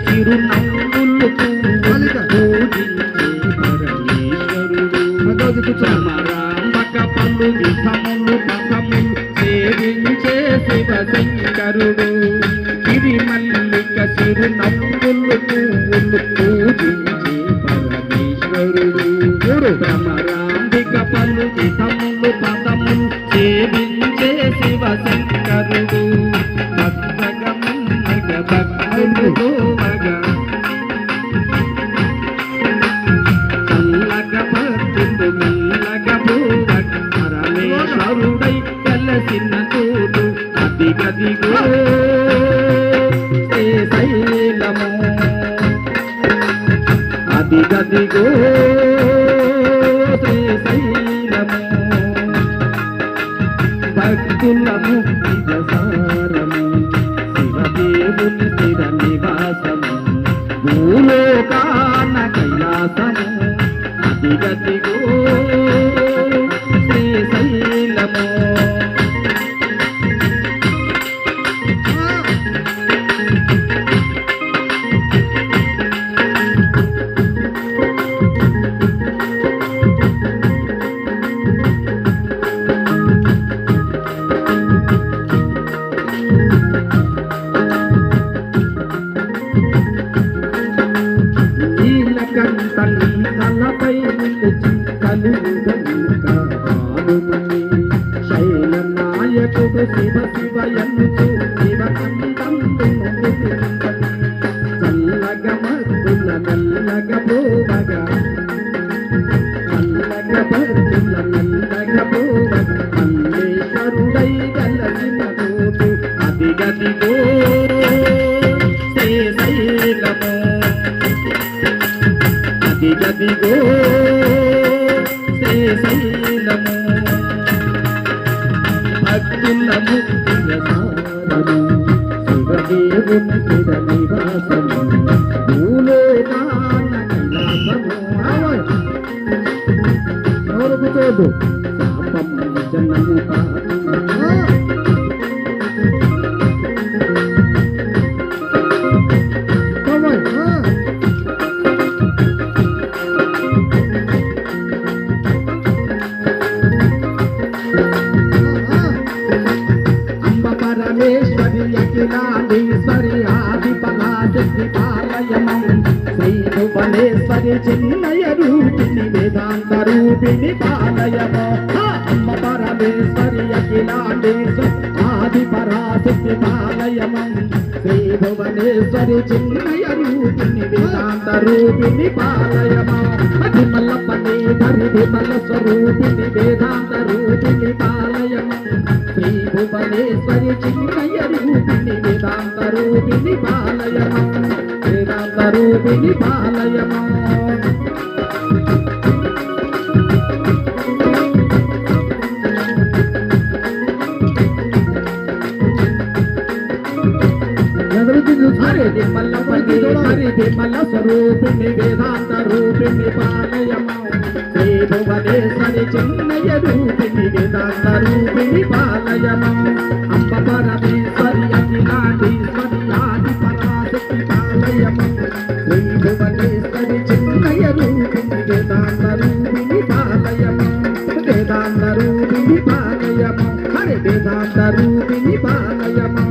చిరునవ్వులు పూజించే పరమేశ్వరుడు సమరాంబక పలు విధములు పథములు సేవించే శివశంకరుడు గిరిమల్లిక చిరునవ్వులు పూజించే పరమేశ్వరుడు భ్రమరాంబిక పలు విధములు పదములు సేవించే శివశంకరుడు భక్తగమన్నగ భక్తులు చల్లగ భక్తులు మెల్లగ పరమేశ్వరుడై కలసిన తోడు అదిగదిగో శ్రీశైలము అదిగదిగో శ్రీశైలము భక్తుల ముక్తి ప్రసారము శివదేవుని స్థిర నివాసము భూలోకాన కైలాసము అదిగదిగో శ్రీశైలము తలపై నిలిచి కలుగుగలుగుతానుమని శైల నాయకుడు శివ శివయన్ను శివకంఠంబని చల్లగ మద్దుల మెల్లగ పోవగా చల్లగ మద్దుల మెల్లగ పోవగా మల్లేశ్వరుడై గలసిన తోడు అదిగదిగో శ్రీశైలము అదిగదిగో శ్రీశైలము భక్తుల ముక్తి ప్రసారము శివదేవుని స్థిర నివాసము భూలోకాన కైలాసము ఎవరు కూర్చోదు శాపం జనము కాదు అఖిలాండేశ్వరి ఆది పరాశక్తి పాలయమం శ్రీ భువనేశ్వరి చిన్నయ రూపిణి వేదాంత రూపిణి పాలయమో అమ్మ పరమేశ్వరి అఖిలాండేశ్వరి ఆది పరాశక్తి పాలయమం శ్రీ భువనేశ్వరి చిన్నయ రూపిణి వేదాంత రూపిణి పాలయమో అధిమల్ల పనే ధరి విమల స్వరూపిణి వేదాంత రూపిణి పాలయమో శ్రీ భువనేశ్వరి చిన్నయ రూపిణి వేదాంత రూపిణి పాలయమో వేదాంత రూపిణి పాలయమో హరి విమల పని హరి విమల స్వరూపిణి వేదాంత రూపిణి పాలయమో శ్రీ భువనేశ్వరి చిన్నయ రూపిణి వేదాంత రూపిణి పాలయమో అంబ పరమేశ్వరి అఖిలాండేశ్వరి ఆది పరాశక్తి పాలయమో శ్రీ భువనేశ్వరి చిన్నయ రూపిణి వేదాంత రూపిణి పాలయమో వేదాంత రూపిణి పాలయమో హరి వేదాంత రూపిణి పాలయమో